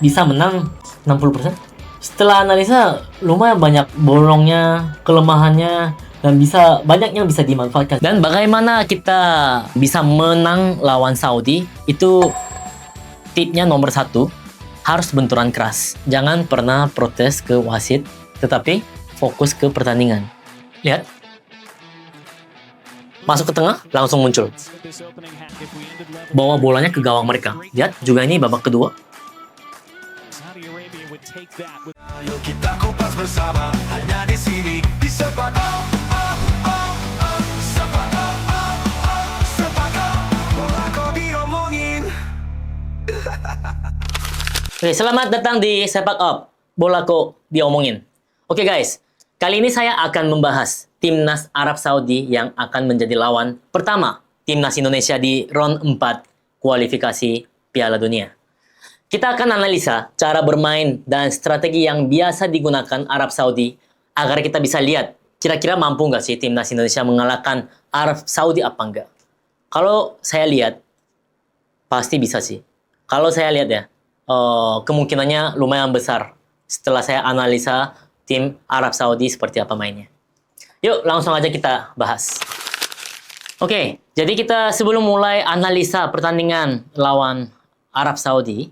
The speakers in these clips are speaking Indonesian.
bisa menang 60%. Setelah analisa, lumayan banyak bolongnya, kelemahannya, dan bisa banyak yang bisa dimanfaatkan. Dan bagaimana kita bisa menang lawan Saudi, itu tipnya nomor 1, harus benturan keras. Jangan pernah protes ke wasit, tetapi fokus ke pertandingan. Lihat, masuk ke tengah, langsung muncul. Bawa bolanya ke gawang mereka. Lihat, juga ini babak kedua. Ayo kita kupas bersama hanya di sini di Sepak bola kau diomongin. Oke, selamat datang di Sepak Up, bola kok diomongin. Oke guys, kali ini saya akan membahas timnas Arab Saudi yang akan menjadi lawan pertama timnas Indonesia di round 4 kualifikasi Piala Dunia. Kita akan analisa cara bermain dan strategi yang biasa digunakan Arab Saudi agar kita bisa lihat kira-kira mampu nggak sih timnas Indonesia mengalahkan Arab Saudi apa enggak. Kalau saya lihat, pasti bisa sih. Kalau saya lihat ya, kemungkinannya lumayan besar setelah saya analisa tim Arab Saudi seperti apa mainnya. Yuk, langsung aja kita bahas. Oke, jadi kita sebelum mulai analisa pertandingan lawan Arab Saudi,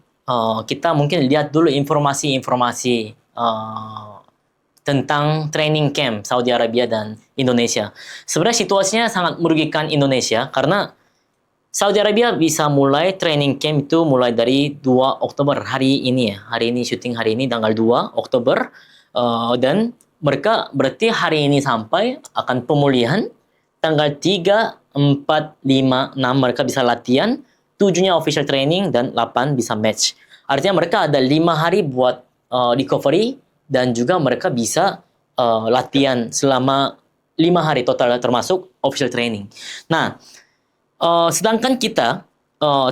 kita mungkin lihat dulu informasi-informasi tentang training camp Saudi Arabia dan Indonesia. Sebenarnya situasinya sangat merugikan Indonesia karena Saudi Arabia bisa mulai training camp itu mulai dari 2 Oktober hari ini ya. Hari ini syuting hari ini tanggal 2 Oktober dan mereka berarti hari ini sampai akan pemulihan tanggal 3, 4, 5, 6 mereka bisa latihan, 7-nya official training dan 8 bisa match. Artinya mereka ada 5 hari buat recovery dan juga mereka bisa latihan selama 5 hari total termasuk official training. Nah, sedangkan kita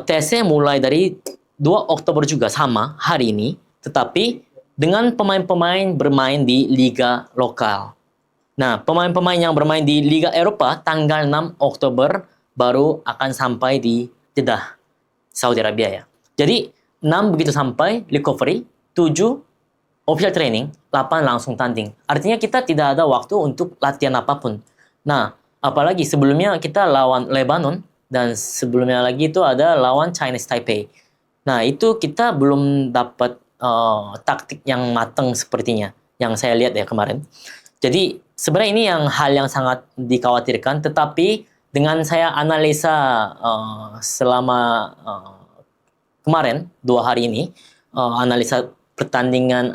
TC mulai dari 2 Oktober juga sama hari ini, tetapi dengan pemain-pemain bermain di liga lokal. Nah, pemain-pemain yang bermain di Liga Eropa tanggal 6 Oktober baru akan sampai di Jeddah, Saudi Arabia ya. Jadi, 6 begitu sampai recovery, 7 official training, 8 langsung tanding. Artinya kita tidak ada waktu untuk latihan apapun. Nah, apalagi sebelumnya kita lawan Lebanon, dan sebelumnya lagi itu ada lawan Chinese Taipei. Nah, itu kita belum dapat taktik yang matang sepertinya, yang saya lihat ya kemarin. Jadi, sebenarnya ini hal yang sangat dikhawatirkan, tetapi dengan saya analisa selama kemarin 2 hari ini, analisa pertandingan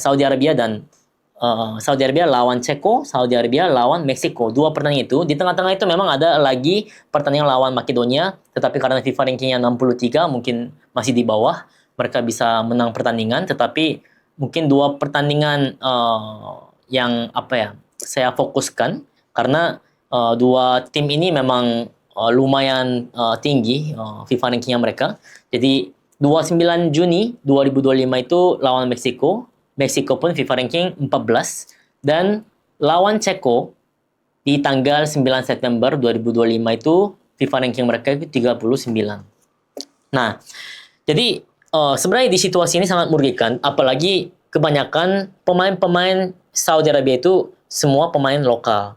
Saudi Arabia dan Saudi Arabia lawan Ceko, Saudi Arabia lawan Meksiko. 2 pertandingan itu, di tengah-tengah itu memang ada lagi pertandingan lawan Makedonia, tetapi karena FIFA rankingnya 63, mungkin masih di bawah, mereka bisa menang pertandingan, tetapi mungkin 2 pertandingan yang saya fokuskan karena 2 tim ini memang lumayan tinggi FIFA rankingnya mereka. Jadi 29 Juni 2025 itu lawan Meksiko. Meksiko pun FIFA ranking 14 dan lawan Ceko di tanggal 9 September 2025 itu FIFA ranking mereka itu 39. Nah, jadi sebenarnya di situasi ini sangat merugikan, apalagi kebanyakan pemain-pemain Saudi Arabia itu semua pemain lokal,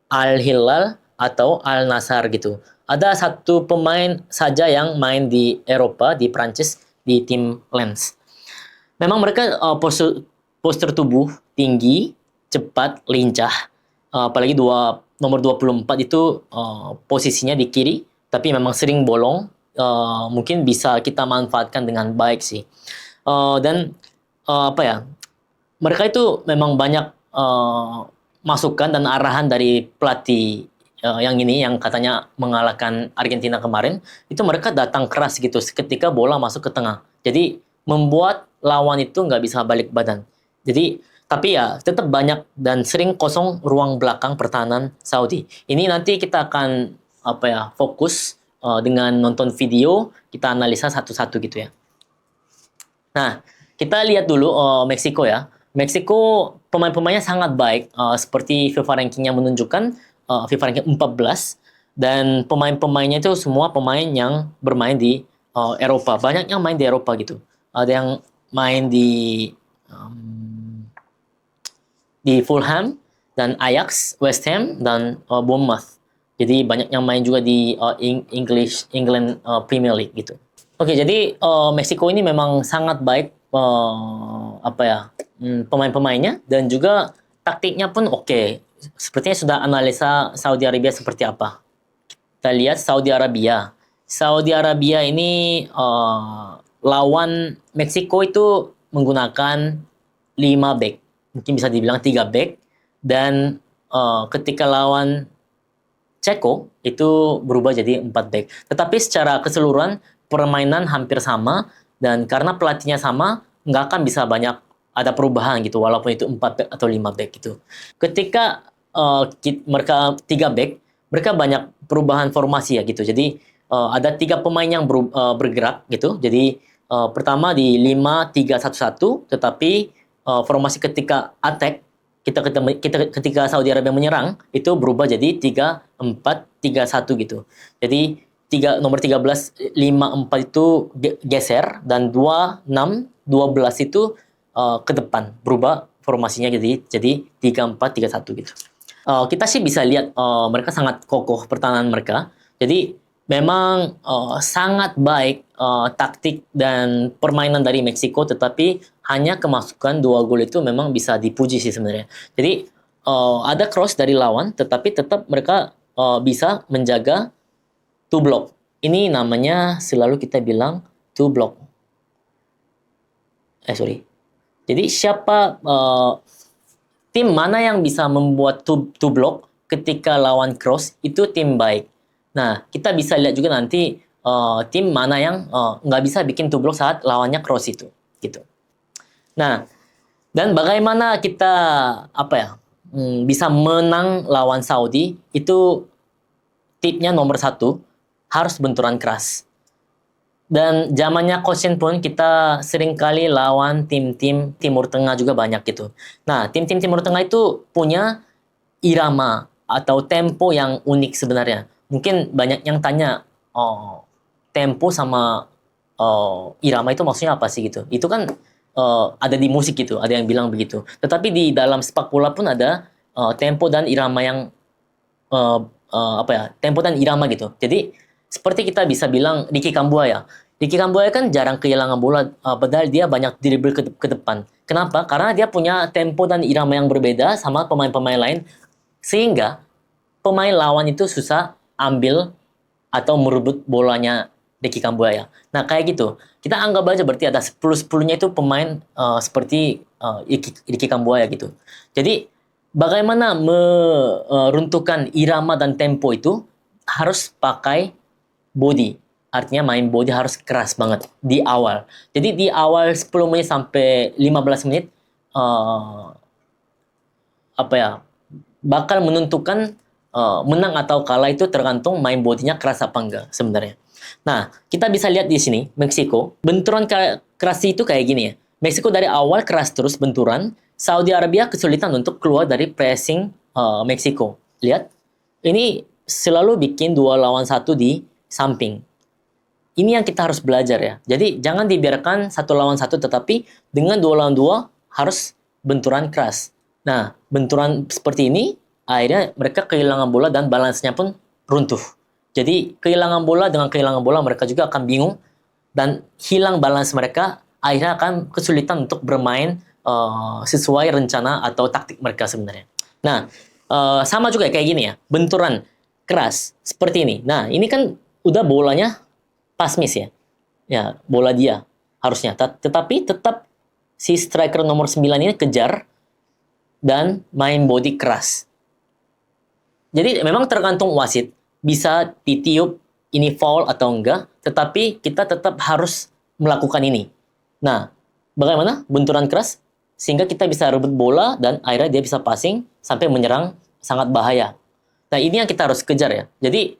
Al Hilal atau Al Nassr gitu. Ada 1 pemain saja yang main di Eropa, di Prancis, di tim Lens. Memang mereka postur tubuh tinggi, cepat, lincah. Apalagi nomor 24 itu posisinya di kiri, tapi memang sering bolong. Mungkin bisa kita manfaatkan dengan baik sih. Dan mereka itu memang banyak masukan dan arahan dari pelatih yang katanya mengalahkan Argentina kemarin. Itu mereka datang keras gitu ketika bola masuk ke tengah. Jadi membuat lawan itu nggak bisa balik badan. Jadi tapi ya tetap banyak dan sering kosong ruang belakang pertahanan Saudi. Ini nanti kita akan fokus dengan nonton video, kita analisa satu-satu gitu ya. Nah, kita lihat dulu Meksiko ya. Meksiko pemain-pemainnya sangat baik, seperti FIFA rankingnya menunjukkan, FIFA ranking 14, dan pemain-pemainnya itu semua pemain yang bermain di Eropa. Banyak yang main di Eropa gitu. Ada yang main di Fulham dan Ajax, West Ham dan Bournemouth. Jadi banyak yang main juga di England Premier League gitu. Oke, jadi Meksiko ini memang sangat baik pemain-pemainnya dan juga taktiknya pun oke. Sepertinya sudah analisa Saudi Arabia seperti apa. Kita lihat Saudi Arabia. Saudi Arabia ini lawan Meksiko itu menggunakan 5 back. Mungkin bisa dibilang 3 back. Dan ketika lawan Ceko itu berubah jadi 4 back. Tetapi secara keseluruhan permainan hampir sama dan karena pelatihnya sama nggak akan bisa banyak ada perubahan gitu walaupun itu 4 back atau 5 back gitu. Ketika mereka 3 back, mereka banyak perubahan formasi ya gitu. Jadi ada 3 pemain yang bergerak gitu. Jadi pertama di 5-3-1-1 tetapi formasi ketika attack ketika Saudi Arabia menyerang itu berubah jadi 3-4-3-1 gitu. Jadi nomor 13 5-4 itu geser dan 2-6-12 itu ke depan berubah formasinya jadi 3-4-3-1 gitu. Kita sih bisa lihat mereka sangat kokoh pertahanan mereka. Jadi memang sangat baik taktik dan permainan dari Meksiko, tetapi hanya kemasukan 2 gol itu memang bisa dipuji sih sebenarnya. Jadi ada cross dari lawan, tetapi tetap mereka bisa menjaga two block. Ini namanya selalu kita bilang two block. Jadi siapa tim mana yang bisa membuat two block ketika lawan cross itu tim baik. Nah, kita bisa lihat juga nanti tim mana yang nggak bisa bikin two block saat lawannya cross itu, gitu. Nah, dan bagaimana kita bisa menang lawan Saudi itu tipnya nomor 1 harus benturan keras. Dan zamannya Coach Shin pun kita sering kali lawan tim-tim Timur Tengah juga banyak gitu. Nah, tim-tim Timur Tengah itu punya irama atau tempo yang unik sebenarnya. Mungkin banyak yang tanya, tempo sama irama itu maksudnya apa sih gitu. Itu kan ada di musik gitu, ada yang bilang begitu. Tetapi di dalam sepak bola pun ada tempo dan irama yang tempo dan irama gitu. Jadi seperti kita bisa bilang Ricky Kambuaya. Ricky Kambuaya kan jarang kehilangan bola, padahal dia banyak dribble ke depan. Kenapa? Karena dia punya tempo dan irama yang berbeda sama pemain-pemain lain, sehingga pemain lawan itu susah ambil atau merebut bolanya Ricky Kambuaya. Nah, kayak gitu. Kita anggap aja berarti ada 10-10-nya itu pemain seperti Ricky Kambuaya gitu. Jadi, bagaimana meruntuhkan irama dan tempo itu harus pakai body. Artinya main body harus keras banget di awal. Jadi di awal 10 menit sampai 15 menit bakal menentukan menang atau kalah itu tergantung main bodinya keras apa enggak sebenarnya. Nah, kita bisa lihat di sini Meksiko, benturan keras itu kayak gini ya. Meksiko dari awal keras terus benturan, Saudi Arabia kesulitan untuk keluar dari pressing Meksiko. Lihat, ini selalu bikin 2 lawan 1 di samping. Ini yang kita harus belajar ya. Jadi jangan dibiarkan 1 lawan 1, tetapi dengan 2 lawan 2 harus benturan keras. Nah, benturan seperti ini akhirnya mereka kehilangan bola dan balansnya pun runtuh. Jadi kehilangan bola dengan kehilangan bola mereka juga akan bingung dan hilang balance mereka, akhirnya akan kesulitan untuk bermain sesuai rencana atau taktik mereka sebenarnya. Nah, sama juga kayak gini ya, benturan keras seperti ini. Nah, ini kan udah bolanya pas miss ya. Ya, bola dia harusnya. Tetapi tetap si striker nomor 9 ini kejar dan main body keras. Jadi memang tergantung wasit, bisa ditiup ini foul atau enggak, tetapi kita tetap harus melakukan ini. Nah, bagaimana benturan keras sehingga kita bisa rebut bola dan akhirnya dia bisa passing sampai menyerang sangat bahaya. Nah, ini yang kita harus kejar ya. Jadi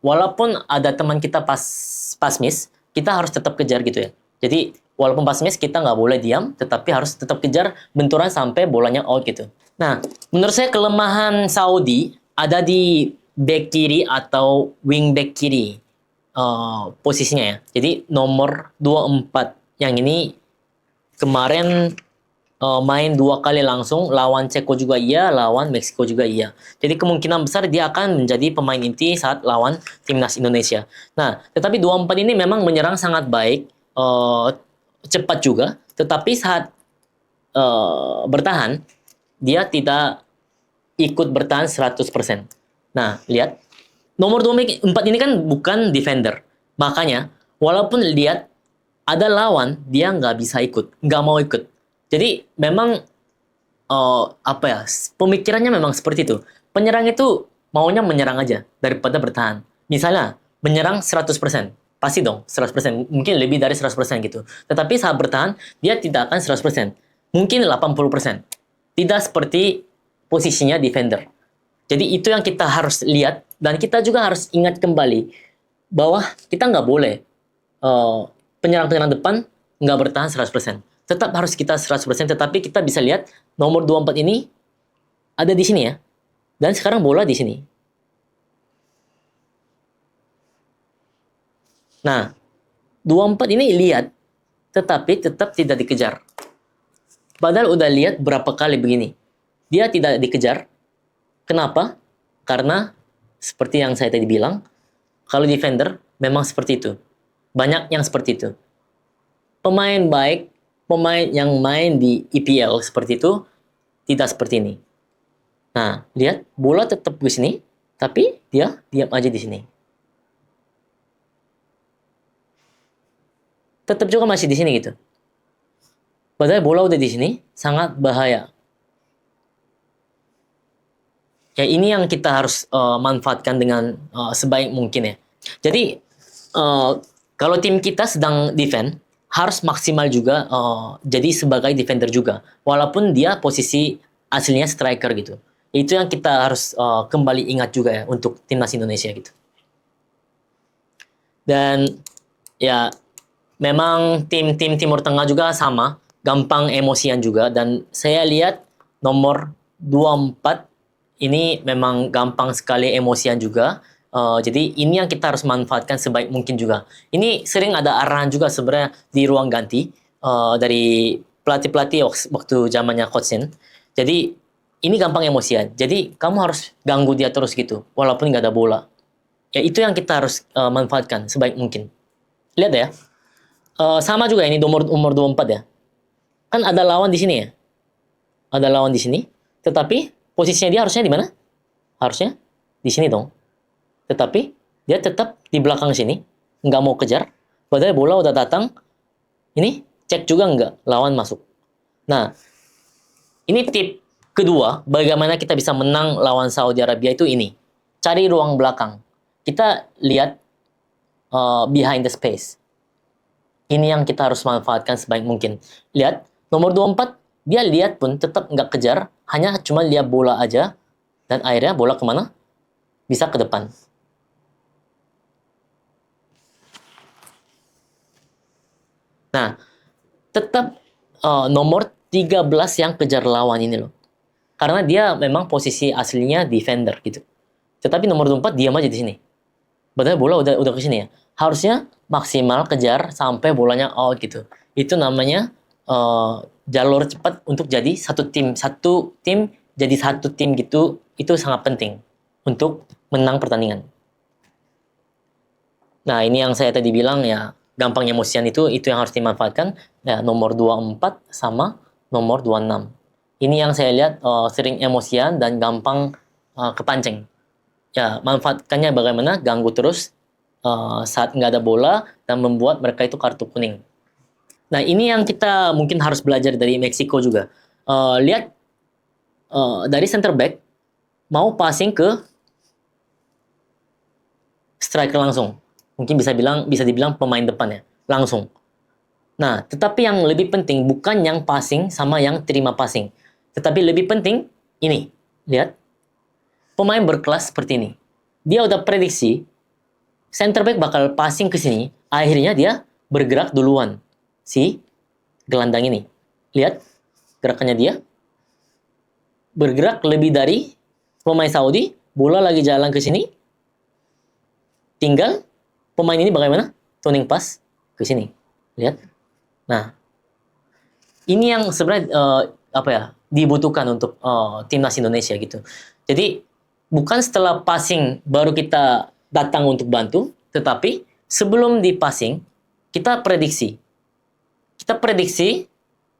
walaupun ada teman kita pas miss, kita harus tetap kejar gitu ya. Jadi walaupun pas miss kita nggak boleh diam, tetapi harus tetap kejar benturan sampai bolanya out gitu. Nah, menurut saya kelemahan Saudi ada di back kiri atau wing back kiri posisinya ya. Jadi nomor 24 yang ini kemarin main 2 kali langsung, lawan Ceko juga iya, lawan Meksiko juga iya. Jadi kemungkinan besar dia akan menjadi pemain inti saat lawan timnas Indonesia. Nah, tetapi 24 ini memang menyerang sangat baik, cepat juga, tetapi saat bertahan, dia tidak ikut bertahan 100%. Nah, lihat. Nomor 24 ini kan bukan defender. Makanya, walaupun lihat ada lawan, dia nggak bisa ikut, nggak mau ikut. Jadi, memang apa ya, pemikirannya memang seperti itu. Penyerang itu maunya menyerang aja daripada bertahan. Misalnya, menyerang 100%. Pasti dong, 100%. Mungkin lebih dari 100% gitu. Tetapi saat bertahan, dia tidak akan 100%. Mungkin 80%. Tidak seperti posisinya defender. Jadi itu yang kita harus lihat dan kita juga harus ingat kembali bahwa kita nggak boleh penyerang-penyerang depan nggak bertahan 100%. Tetap harus kita 100%, tetapi kita bisa lihat nomor 24 ini ada di sini ya. Dan sekarang bola di sini. Nah, 24 ini lihat, tetapi tetap tidak dikejar. Padahal udah lihat berapa kali begini. Dia tidak dikejar. Kenapa? Karena seperti yang saya tadi bilang, kalau defender memang seperti itu. Banyak yang seperti itu. Pemain baik, pemain yang main di EPL seperti itu, tidak seperti ini. Nah, lihat, bola tetap di sini, tapi dia diam aja di sini. Tetap juga masih di sini gitu. Padahal bola udah di sini, sangat bahaya. Ya ini yang kita harus manfaatkan dengan sebaik mungkin ya. Jadi kalau tim kita sedang defend, harus maksimal juga jadi sebagai defender juga. Walaupun dia posisi aslinya striker gitu. Itu yang kita harus kembali ingat juga ya untuk timnas Indonesia gitu. Dan ya memang tim-tim Timur Tengah juga sama, gampang emosian juga. Dan saya lihat nomor 24 ini memang gampang sekali emosian juga. Jadi ini yang kita harus manfaatkan sebaik mungkin juga. Ini sering ada arahan juga sebenarnya di ruang ganti dari pelatih-pelatih waktu zamannya Coach Shin. Jadi ini gampang emosian. Jadi kamu harus ganggu dia terus gitu, walaupun nggak ada bola. Ya itu yang kita harus manfaatkan sebaik mungkin. Lihat ya, sama juga ini umur 24 ya. Kan ada lawan di sini ya. Ada lawan di sini, tetapi posisinya dia harusnya di mana? Harusnya di sini dong. Tetapi dia tetap di belakang sini, nggak mau kejar. Padahal bola udah datang. Ini cek juga nggak lawan masuk. Nah, ini tip kedua, bagaimana kita bisa menang lawan Saudi Arabia itu ini. Cari ruang belakang. Kita lihat behind the space. Ini yang kita harus manfaatkan sebaik mungkin. Lihat, nomor 24, dia lihat pun tetap nggak kejar, hanya cuma lihat bola aja, dan akhirnya bola kemana? Bisa ke depan. Nah, tetap nomor 13 yang kejar lawan ini loh. Karena dia memang posisi aslinya defender gitu. Tetapi nomor 24 diam aja di sini. Padahal bola udah ke sini ya. Harusnya maksimal kejar sampai bolanya out gitu. Itu namanya jalur cepat untuk jadi satu tim jadi satu tim gitu. Itu sangat penting untuk menang pertandingan. Nah, ini yang saya tadi bilang ya, gampang emosian itu yang harus dimanfaatkan ya, nomor 24 sama nomor 26. Ini yang saya lihat sering emosian dan gampang kepancing. Ya, manfaatkannya bagaimana? Ganggu terus saat nggak ada bola dan membuat mereka itu kartu kuning. Nah, ini yang kita mungkin harus belajar dari Meksiko juga. Lihat dari center back mau passing ke striker langsung. Mungkin bisa dibilang pemain depan ya, langsung. Nah, tetapi yang lebih penting bukan yang passing sama yang terima passing. Tetapi lebih penting ini. Lihat. Pemain berkelas seperti ini. Dia udah prediksi center back bakal passing ke sini, akhirnya dia bergerak duluan. Si gelandang ini. Lihat gerakannya dia. Bergerak lebih dari pemain Saudi, bola lagi jalan ke sini. Tinggal pemain ini bagaimana? Tuning pass ke sini. Lihat. Nah, ini yang sebenarnya apa ya dibutuhkan untuk timnas Indonesia gitu. Jadi bukan setelah passing baru kita datang untuk bantu, tetapi sebelum di passing kita prediksi. Kita prediksi,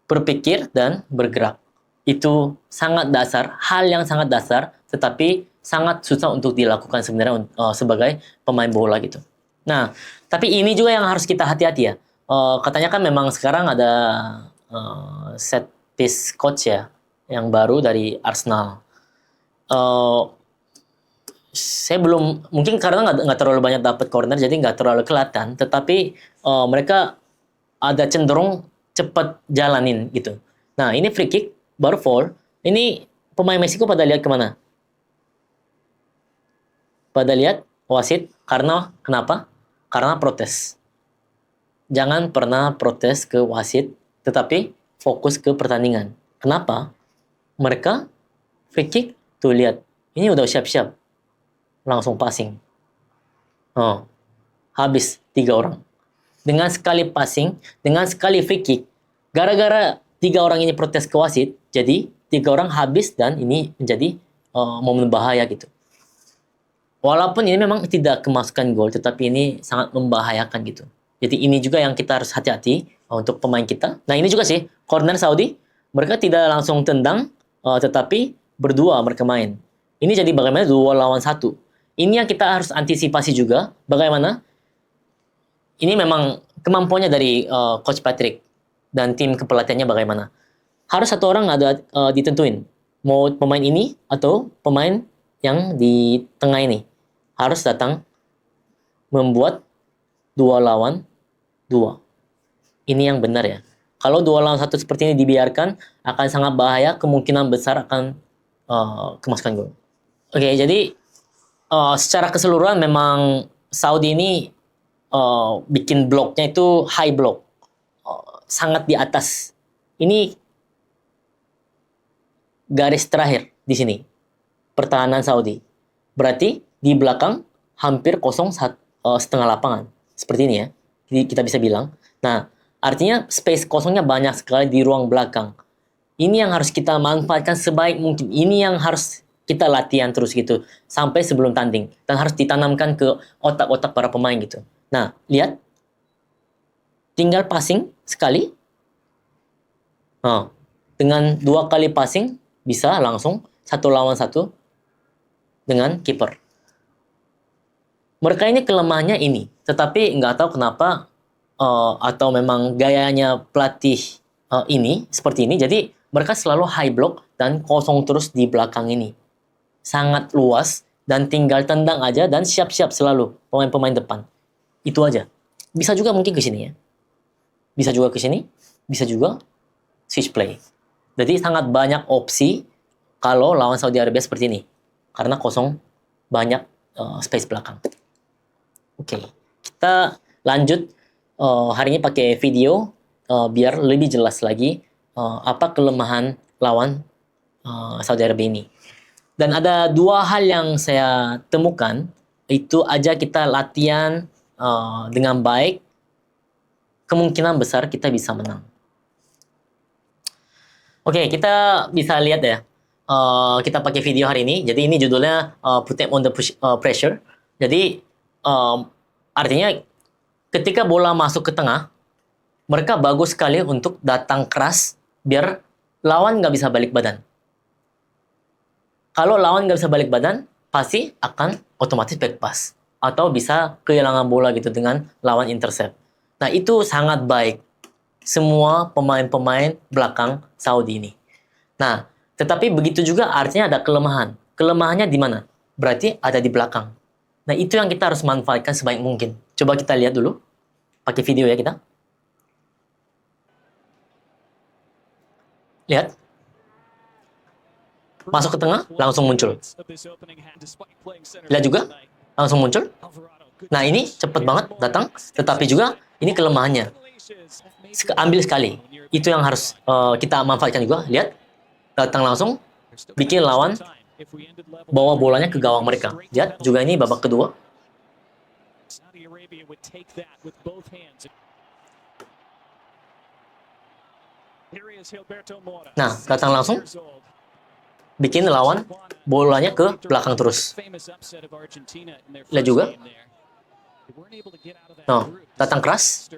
berpikir dan bergerak. Itu sangat dasar, hal yang sangat dasar, tetapi sangat susah untuk dilakukan sebenarnya sebagai pemain bola gitu. Nah, tapi ini juga yang harus kita hati-hati ya. Katanya kan memang sekarang ada set piece coach ya, yang baru dari Arsenal. Eh, saya belum, mungkin karena nggak terlalu banyak dapat corner, jadi nggak terlalu kelihatan. Tetapi mereka ada cenderung cepat jalanin gitu. Nah, ini free kick baru foul. Ini pemain Meksiko pada lihat kemana? Pada lihat wasit karena kenapa? Karena protes. Jangan pernah protes ke wasit, tetapi fokus ke pertandingan. Kenapa? Mereka free kick tuh lihat. Ini udah siap-siap. Langsung passing. Oh, habis 3 orang. Dengan sekali passing, dengan sekali free kick, gara-gara 3 orang ini protes ke wasit, jadi 3 orang habis dan ini menjadi momen bahaya gitu. Walaupun ini memang tidak kemasukan gol, tetapi ini sangat membahayakan gitu. Jadi ini juga yang kita harus hati-hati untuk pemain kita. Nah ini juga sih, corner Saudi, mereka tidak langsung tendang, tetapi berdua mereka main. Ini jadi bagaimana 2 lawan 1. Ini yang kita harus antisipasi juga, bagaimana ini memang kemampuannya dari Coach Patrick dan tim kepelatihannya bagaimana. Harus satu orang ada ditentuin, mau pemain ini atau pemain yang di tengah ini. Harus datang membuat 2 lawan 2. Ini yang benar ya. Kalau 2 lawan 1 seperti ini dibiarkan, akan sangat bahaya, kemungkinan besar akan kemasukan gol. Oke, jadi secara keseluruhan memang Saudi ini bikin bloknya itu high block, sangat di atas. Ini garis terakhir di sini pertahanan Saudi. Berarti di belakang hampir kosong setengah lapangan. Seperti ini ya, kita bisa bilang. Nah, artinya space kosongnya banyak sekali di ruang belakang. Ini yang harus kita manfaatkan sebaik mungkin. Ini yang harus kita latihan terus gitu sampai sebelum tanding dan harus ditanamkan ke otak-otak para pemain gitu. Nah, lihat, tinggal passing sekali, dengan 2 kali passing bisa langsung 1 lawan 1 dengan kiper. Mereka ini kelemahannya ini, tetapi nggak tahu kenapa atau memang gayanya pelatih ini seperti ini. Jadi mereka selalu high block dan kosong terus di belakang ini, sangat luas dan tinggal tendang aja dan siap-siap selalu pemain-pemain depan. Itu aja. Bisa juga mungkin ke sini ya. Bisa juga ke sini, bisa juga switch play. Jadi sangat banyak opsi kalau lawan Saudi Arabia seperti ini. Karena kosong banyak space belakang. Oke, kita lanjut hari ini pakai video biar lebih jelas lagi apa kelemahan lawan Saudi Arabia ini. Dan ada 2 hal yang saya temukan, itu aja kita latihan dengan baik, kemungkinan besar kita bisa menang. Oke, kita bisa lihat ya. Kita pakai video hari ini. Jadi ini judulnya Put Them on the Pressure. Jadi artinya ketika bola masuk ke tengah, mereka bagus sekali untuk datang keras biar lawan nggak bisa balik badan. Kalau lawan nggak bisa balik badan, pasti akan otomatis back pass. Atau bisa kehilangan bola gitu dengan lawan intercept. Nah, itu sangat baik. Semua pemain-pemain belakang Saudi ini. Nah, tetapi begitu juga artinya ada kelemahan. Kelemahannya di mana? Berarti ada di belakang. Nah, itu yang kita harus manfaatkan sebaik mungkin. Coba kita lihat dulu. Pakai video ya kita. Lihat. Masuk ke tengah, langsung muncul. Lihat juga, langsung muncul. Nah, ini cepat banget datang, tetapi juga ini kelemahannya. Ambil sekali. Itu yang harus kita manfaatkan juga. Lihat, datang langsung, bikin lawan bawa bolanya ke gawang mereka. Lihat, juga ini babak kedua. Nah, datang langsung, bikin lawan bolanya ke belakang terus. Lihat juga. Nah, datang keras.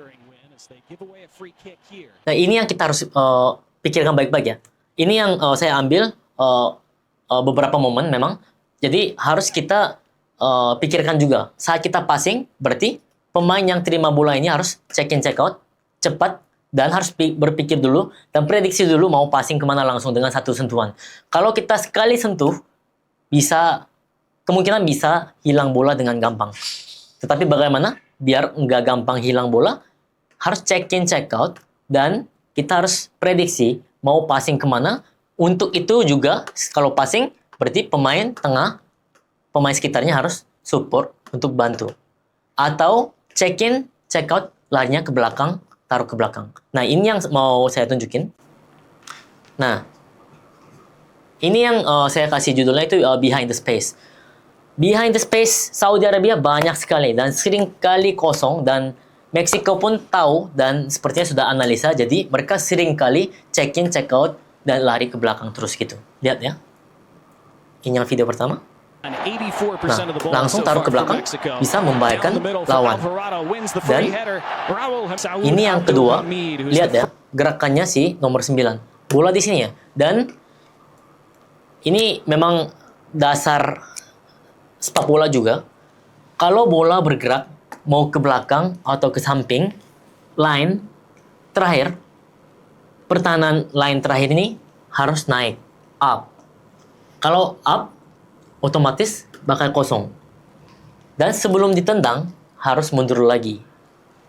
Nah, ini yang kita harus pikirkan baik-baik ya. Ini yang saya ambil beberapa momen memang. Jadi harus kita pikirkan juga. Saat kita passing, berarti pemain yang terima bola ini harus check in check out cepat dan harus berpikir dulu dan prediksi dulu mau passing kemana langsung dengan satu sentuhan. Kalau kita sekali sentuh, kemungkinan bisa hilang bola dengan gampang. Tetapi bagaimana biar nggak gampang hilang bola? Harus check in check out dan kita harus prediksi mau passing kemana. Untuk itu juga kalau passing berarti pemain tengah, pemain sekitarnya harus support untuk bantu. Atau check in check out larinya ke belakang, taruh ke belakang. Nah, ini yang mau saya tunjukin. Nah, ini yang saya kasih judulnya itu Behind the Space. Behind the Space Saudi Arabia banyak sekali dan sering kali kosong dan Meksiko pun tahu dan sepertinya sudah analisa. Jadi mereka sering kali check in, check out dan lari ke belakang terus gitu. Lihat ya. Ini yang video pertama. Nah, langsung taruh ke belakang bisa membahayakan lawan. Dan ini yang kedua, lihat ya, gerakannya si nomor 9. Bola di sini ya. Dan ini memang dasar sepak bola juga. Kalau bola bergerak mau ke belakang atau ke samping, line terakhir, pertahanan line terakhir ini harus naik, up. Kalau up, otomatis bakal kosong. Dan sebelum ditendang, harus mundur lagi.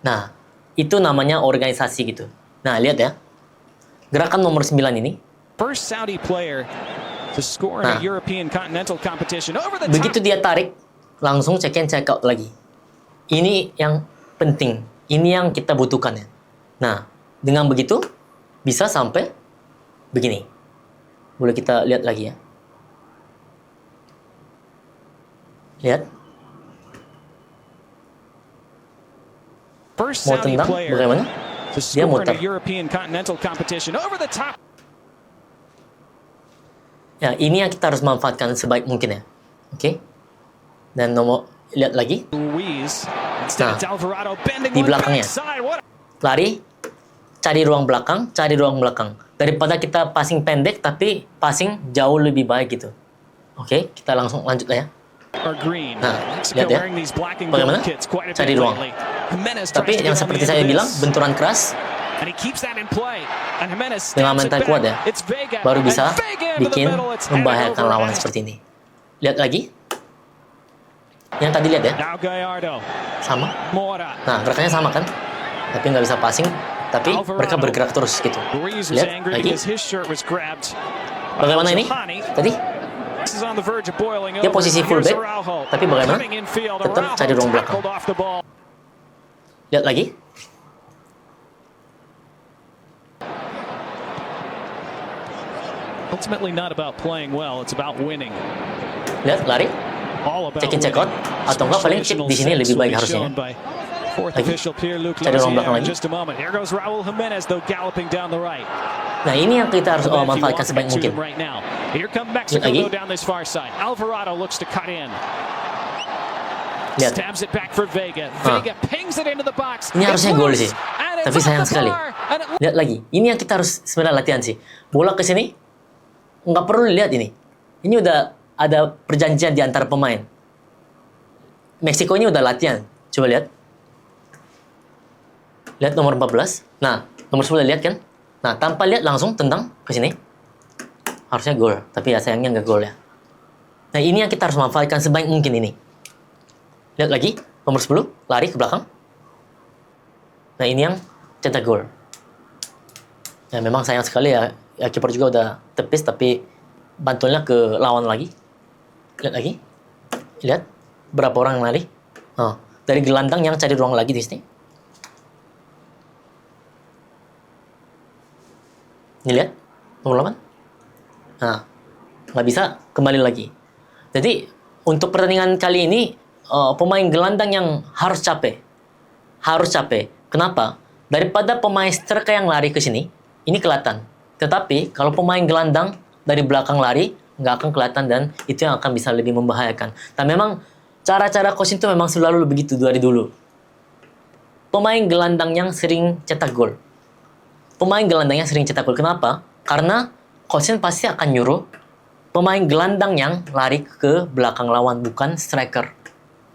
Nah, itu namanya organisasi gitu. Nah, lihat ya. Gerakan nomor 9 ini. Nah, begitu dia tarik, langsung check in, check out lagi. Ini yang penting. Ini yang kita butuhkan ya. Nah, dengan begitu, bisa sampai begini. Boleh kita lihat lagi ya. Lihat. Mau tendang bagaimana? Dia muter. Ya, ini yang kita harus manfaatkan sebaik mungkin ya. Oke. Dan lihat lagi. Nah, di belakangnya. Lari, cari ruang belakang, cari ruang belakang. Daripada kita passing pendek, tapi passing jauh lebih baik gitu. Oke, kita langsung lanjut lah ya. Nah, lihat ya, bagaimana cari ruang. Tapi yang seperti saya bilang, benturan keras dengan mental kuat ya, baru bisa bikin membahayakan lawan seperti ini. Lihat lagi, yang tadi lihat ya, sama. Nah, gerakannya sama kan, tapi nggak bisa passing, tapi mereka bergerak terus gitu. Lihat lagi, bagaimana ini tadi? Dia posisi fullback, tapi bagaimana? Tetap cari ruang belakang. Lihat lagi. Lihat, lari. Check in, check out. Atau enggak paling chip di sini lebih baik harusnya. Lagi. Cari ruang belakang lagi. Nah, ini yang kita harus manfaatkan sebaik mungkin. Lihat lagi. Lihat. Ini harusnya gol sih. Tapi sayang sekali. Lihat lagi. Ini yang kita harus sebenarnya latihan sih. Bola ke sini. Nggak perlu lihat ini. Ini udah ada perjanjian di antara pemain. Meksiko ini udah latihan. Coba lihat. Lihat nomor 14. Nah, nomor 10 lihat kan? Nah, tanpa lihat langsung tendang ke sini. Harusnya gol, tapi ya sayangnya nggak gol ya. Nah, ini yang kita harus manfaatkan sebaik mungkin ini. Lihat lagi, nomor 10, lari ke belakang. Nah, ini yang cetak gol. Ya, memang sayang sekali ya kiper juga udah tepis, tapi bantuannya ke lawan lagi. Lihat lagi. Lihat, berapa orang yang lari. Oh, dari gelandang yang cari ruang lagi di sini. Ini lihat, nomor 8. Nah, nggak bisa kembali lagi. Jadi, untuk pertandingan kali ini, pemain gelandang yang harus capek. Harus capek. Kenapa? Daripada pemain striker yang lari ke sini, ini kelihatan. Tetapi kalau pemain gelandang dari belakang lari, nggak akan kelihatan dan itu yang akan bisa lebih membahayakan. Dan memang cara-cara coaching itu memang selalu begitu dari dulu. Pemain gelandang yang sering cetak gol. Pemain gelandang yang sering cetak gol. Kenapa? Karena coaching pasti akan nyuruh pemain gelandang yang lari ke belakang lawan, bukan striker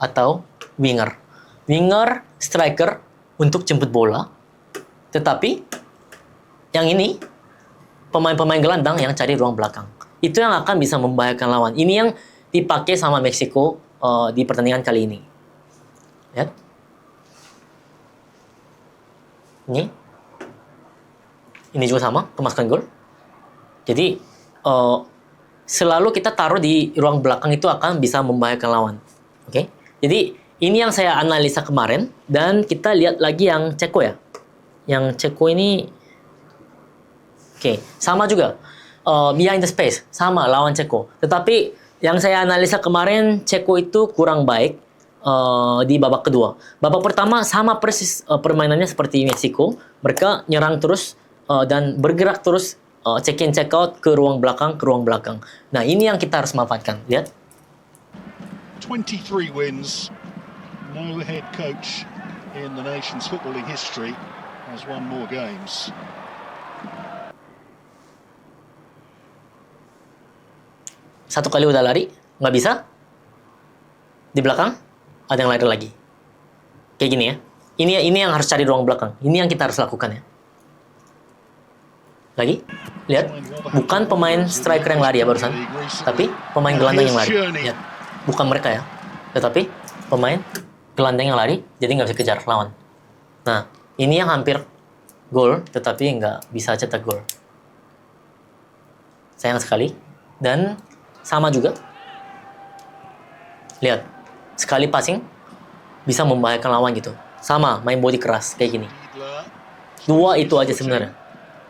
atau winger. Winger, striker untuk jemput bola. Tetapi yang ini pemain-pemain gelandang yang cari ruang belakang. Itu yang akan bisa membahayakan lawan. Ini yang dipakai sama Meksiko di pertandingan kali ini. Lihat. Ini juga sama, kemasukan gol. Jadi selalu kita taruh di ruang belakang itu akan bisa membahayakan lawan. Oke. Jadi ini yang saya analisa kemarin dan kita lihat lagi yang Ceko ya. Yang Ceko ini sama juga. Behind the space sama lawan Ceko. Tetapi yang saya analisa kemarin Ceko itu kurang baik di babak kedua. Babak pertama sama persis permainannya seperti Meksiko. Mereka nyerang terus dan bergerak terus check in check out ke ruang belakang. Nah, ini yang kita harus manfaatkan. Lihat. 23 wins. No head coach in the nation's footballing history has won more games. Satu kali udah lari, nggak bisa. Di belakang ada yang lari lagi. Kayak gini ya. Ini yang harus cari ruang belakang. Ini yang kita harus lakukan ya. Lagi, lihat, bukan pemain striker yang lari ya barusan, tapi pemain gelandang yang lari. Lihat, bukan mereka ya, tetapi pemain gelandang yang lari, jadi nggak bisa kejar lawan. Nah, ini yang hampir gol, tetapi nggak bisa cetak gol. Sayang sekali. Dan sama juga, lihat, sekali passing bisa membahayakan lawan gitu. Sama, main body keras kayak gini. Dua itu aja sebenarnya.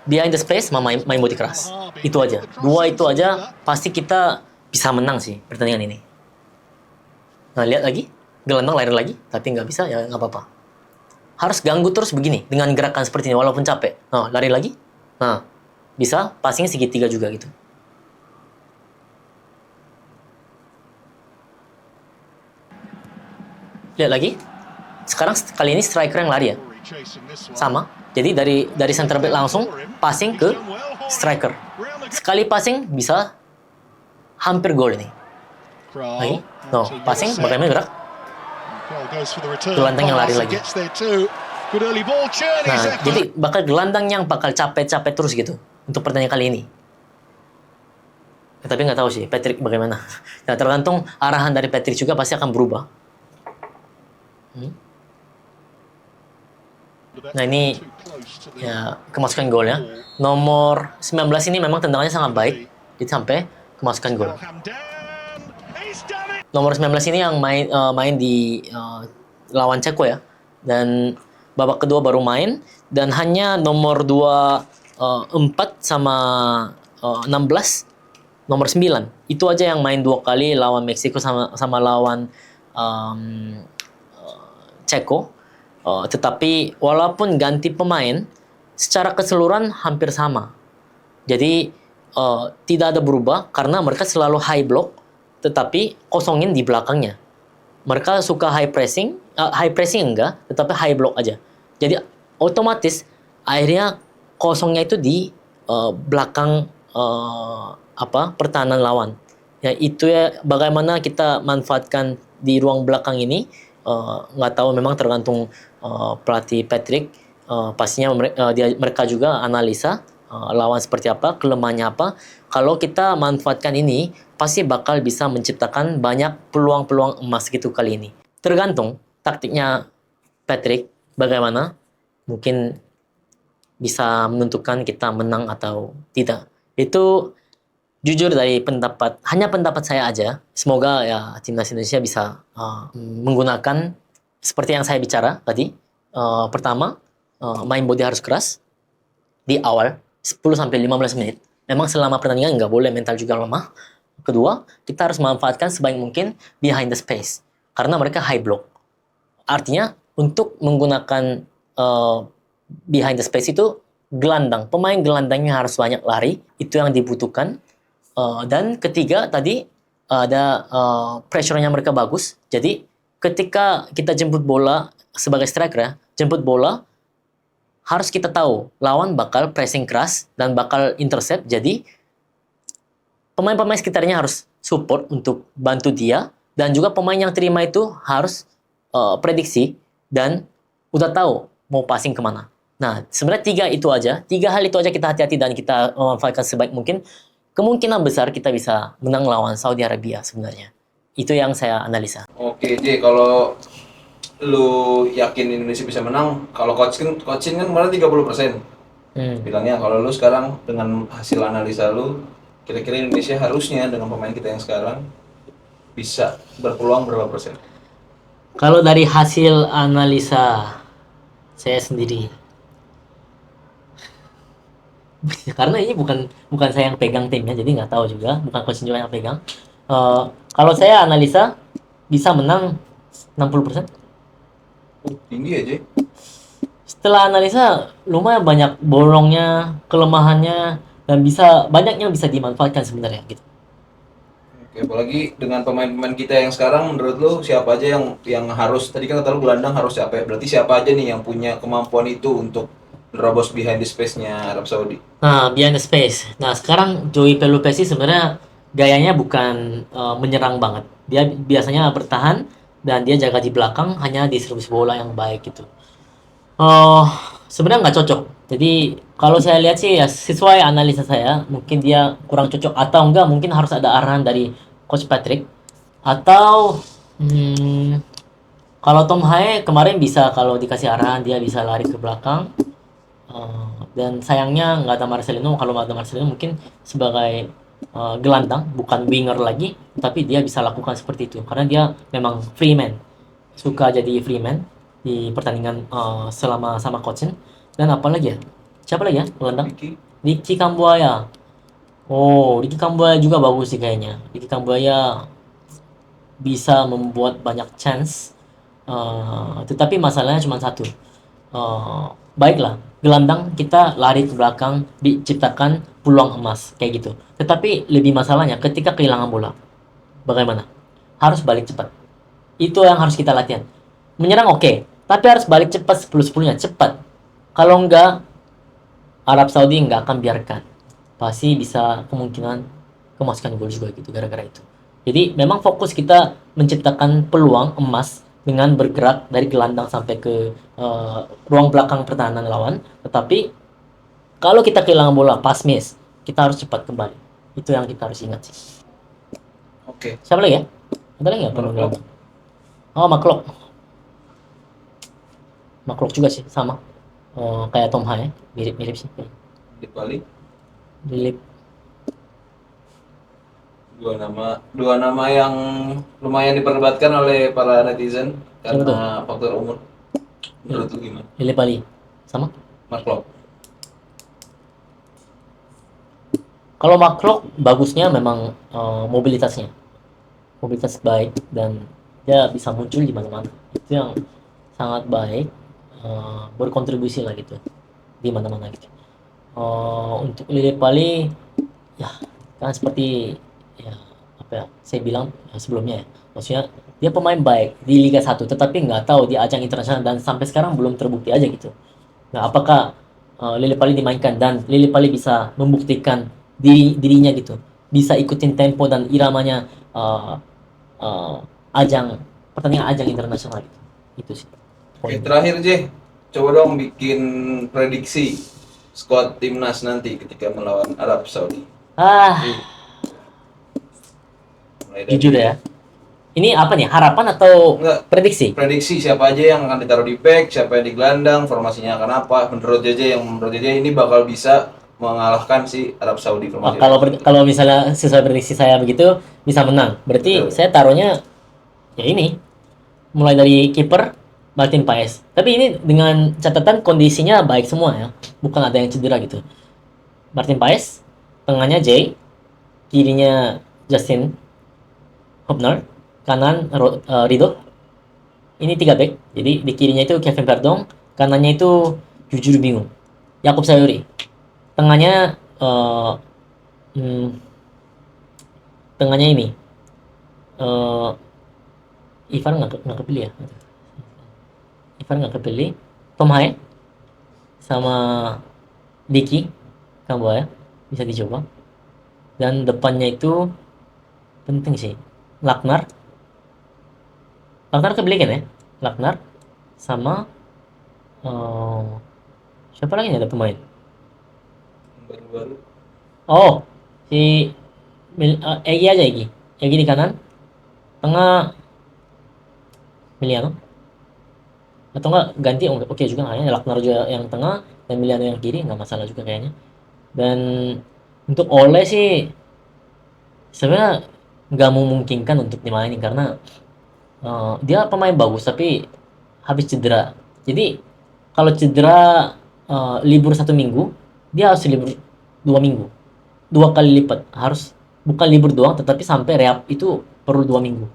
Behind the space, main body keras. Itu aja. Dua itu aja, pasti kita bisa menang sih pertandingan ini. Nah, lihat lagi. Gelandang lari lagi, tapi nggak bisa, ya nggak apa-apa. Harus ganggu terus begini, dengan gerakan seperti ini, walaupun capek. Nah, lari lagi. Nah, bisa passing segitiga juga gitu. Lihat lagi. Sekarang kali ini striker yang lari ya. Sama. Jadi dari center back langsung passing ke striker. Sekali passing bisa hampir gol ini. Lagi. No, passing bagaimana gerak? Gelandang yang lari lagi. Nah, jadi bakal gelandang yang bakal capek-capek terus gitu untuk pertandingan kali ini. Tapi nggak tahu sih Patrick bagaimana. Nah, tergantung arahan dari Patrick juga pasti akan berubah. Nah, ini ya kemasukan gol ya. Nomor 19 ini memang tendangannya sangat baik. Jadi sampai kemasukan gol. Nomor 19 ini yang main di lawan Ceko ya. Dan babak kedua baru main. Dan hanya nomor 24 sama 16. Nomor 9. Itu aja yang main 2 kali lawan Meksiko sama lawan Ceko. Tetapi walaupun ganti pemain, secara keseluruhan hampir sama. Jadi tidak ada berubah karena mereka selalu high block, tetapi kosongin di belakangnya. Mereka suka high pressing enggak, tetapi high block aja. Jadi otomatis akhirnya kosongnya itu di belakang pertahanan lawan. Ya itu ya bagaimana kita manfaatkan di ruang belakang ini. Nggak tahu, memang tergantung pelatih Patrick. Pastinya mereka juga analisa lawan seperti apa, kelemahannya apa. Kalau kita manfaatkan ini, pasti bakal bisa menciptakan banyak peluang-peluang emas gitu kali ini. Tergantung taktiknya Patrick bagaimana, mungkin bisa menentukan kita menang atau tidak. Itu jujur dari hanya pendapat saya aja. Semoga ya timnas Indonesia bisa menggunakan seperti yang saya bicara tadi. Pertama, main body harus keras di awal 10-15 menit. Memang selama pertandingan nggak boleh mental juga lemah. Kedua, kita harus memanfaatkan sebaik mungkin behind the space karena mereka high block. Artinya untuk menggunakan behind the space itu gelandang. Pemain gelandangnya harus banyak lari, itu yang dibutuhkan. Dan ketiga tadi ada pressure-nya mereka bagus. Jadi ketika kita jemput bola sebagai striker ya, jemput bola harus kita tahu lawan bakal pressing keras dan bakal intercept. Jadi pemain-pemain sekitarnya harus support untuk bantu dia, dan juga pemain yang terima itu harus prediksi dan udah tahu mau passing kemana. Nah, sebenarnya tiga hal itu aja kita hati-hati dan kita memanfaatkan sebaik mungkin. Kemungkinan besar kita bisa menang lawan Saudi Arabia sebenarnya. Itu yang saya analisa. Oke, J, kalau lu yakin Indonesia bisa menang, kalau coaching kan kemarin 30%. Bilangnya kalau lu sekarang dengan hasil analisa lu, kira-kira Indonesia harusnya dengan pemain kita yang sekarang bisa berpeluang berapa persen? Kalau dari hasil analisa saya sendiri, karena ini bukan saya yang pegang timnya, jadi nggak tahu juga, bukan coach juga yang pegang. Kalau saya analisa bisa menang 60%. Tinggi ya, J. Setelah analisa lumayan banyak bolongnya, kelemahannya, dan banyak yang bisa dimanfaatkan sebenarnya gitu. Oke, apalagi dengan pemain-pemain kita yang sekarang, menurut lu siapa aja yang harus, tadi kan kata lu gelandang harus siapa ya? Berarti siapa aja nih yang punya kemampuan itu untuk nerobos behind the space-nya Arab Saudi? Nah, behind the space. Nah, sekarang Joey Pelupesi sebenarnya gayanya bukan menyerang banget. Dia biasanya bertahan dan dia jaga di belakang, hanya distribusi bola yang baik gitu. Sebenarnya nggak cocok. Jadi kalau saya lihat sih ya sesuai analisa saya, mungkin dia kurang cocok atau enggak mungkin harus ada arahan dari Coach Patrick atau kalau Tom Haye kemarin bisa kalau dikasih arahan dia bisa lari ke belakang. Dan sayangnya nggak ada Marcelino. Kalau nggak ada Marcelino mungkin sebagai gelandang, bukan winger lagi, tapi dia bisa lakukan seperti itu karena dia memang free man, suka jadi free man di pertandingan selama sama coaching. Dan apa lagi ya? Siapa lagi ya gelandang? Vicky. Ricky Kambuaya. Oh, Ricky Kambuaya juga bagus sih kayaknya. Ricky Kambuaya bisa membuat banyak chance. Tetapi masalahnya cuma satu. Baiklah, gelandang kita lari ke belakang, diciptakan peluang emas kayak gitu. Tetapi lebih masalahnya ketika kehilangan bola, bagaimana? Harus balik cepat. Itu yang harus kita latihan. Menyerang oke, tapi harus balik cepat 10-10-nya cepat. Kalau enggak, Arab Saudi nggak akan biarkan. Pasti bisa kemungkinan kemasukan gol juga gitu gara-gara itu. Jadi memang fokus kita menciptakan peluang emas dengan bergerak dari gelandang sampai ke ruang belakang pertahanan lawan. Tetapi kalau kita kehilangan bola pas miss, kita harus cepat kembali. Itu yang kita harus ingat sih. Oke. Siapa lagi ya? Ada lagi nggak pemain gelandang? Oh, Maklok juga sih sama. Kayak Tom Haye, mirip-mirip sih. Di Bali. Mirip. Dua nama yang lumayan diperdebatkan oleh para netizen Siapa karena faktor umur. Menurut lu gimana? Lili Pali sama. Mark Klok. Kalau Maklok bagusnya memang mobilitas baik dan dia bisa muncul di mana-mana. Itu yang sangat baik, berkontribusi lah gitu di mana-mana gitu. Untuk Lili Pali ya kan seperti ya apa ya saya bilang sebelumnya ya, maksudnya dia pemain baik di Liga 1 tetapi nggak tahu di ajang internasional dan sampai sekarang belum terbukti aja gitu. Nah, apakah Lili Pali dimainkan dan Lili Pali bisa membuktikan dirinya gitu, bisa ikutin tempo dan iramanya pertandingan ajang internasional gitu. Itu sih. Oke, terakhir J, coba dong bikin prediksi skuad timnas nanti ketika melawan Arab Saudi. Mulai dari Jujur ya. Ini apa nih? Harapan atau Enggak. prediksi? prediksi siapa aja yang akan ditaruh di back, siapa yang di gelandang, formasinya akan apa? Menurut JJ ini bakal bisa mengalahkan si Arab Saudi formasi. Kalau misalnya sesuai prediksi saya begitu bisa menang. Berarti Betul. saya taruhnya ya ini. Mulai dari kiper Martin Paes. Tapi ini dengan catatan kondisinya baik semua ya. Bukan ada yang cedera gitu. Martin Paes, tengahnya Jay, kirinya Justin Hubner, kanan Rido. Ini 3 back. Jadi di kirinya itu Kevin Perdong, kanannya itu jujur bingung. Yakub Sayuri. Tengahnya hmm, tengahnya ini Ivan nggak kepilih ya. Ivan nggak kepilih. Tom Hae sama Diki Kamboya bisa dicoba. Dan depannya itu penting sih. Laknar kepilih kan ya? Laknar sama siapa lagi nih ada pemain? Baru-baru. Oh, si Egi aja Egi. Egi di kanan. Tengah Miliano. Atau enggak ganti oke juga kayaknya. Laknar juga yang tengah dan Miliano yang kiri nggak masalah juga kayaknya. Dan untuk Ole sih sebenarnya nggak memungkinkan untuk dimainin karena dia pemain bagus tapi habis cedera. Jadi kalau cedera libur 1 minggu, dia harus libur 2 minggu, 2 kali lipat. Harus bukan libur doang, tetapi sampai rehab itu perlu 2 minggu.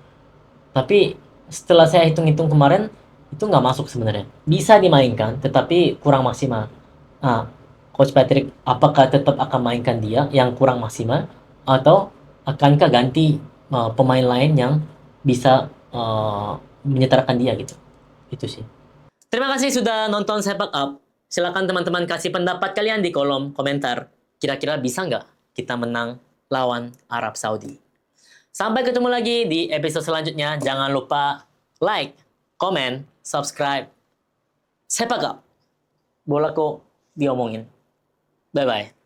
Tapi setelah saya hitung-hitung kemarin itu nggak masuk sebenarnya. Bisa dimainkan, tetapi kurang maksimal. Nah, Coach Patrick, apakah tetap akan mainkan dia yang kurang maksimal atau akankah ganti pemain lain yang bisa menyetarakan dia gitu? Itu sih. Terima kasih sudah nonton Sepak Up. Silakan teman-teman kasih pendapat kalian di kolom komentar. Kira-kira bisa nggak kita menang lawan Arab Saudi? Sampai ketemu lagi di episode selanjutnya. Jangan lupa like, comment, subscribe. Sepak Up. Bola kok diomongin. Bye-bye.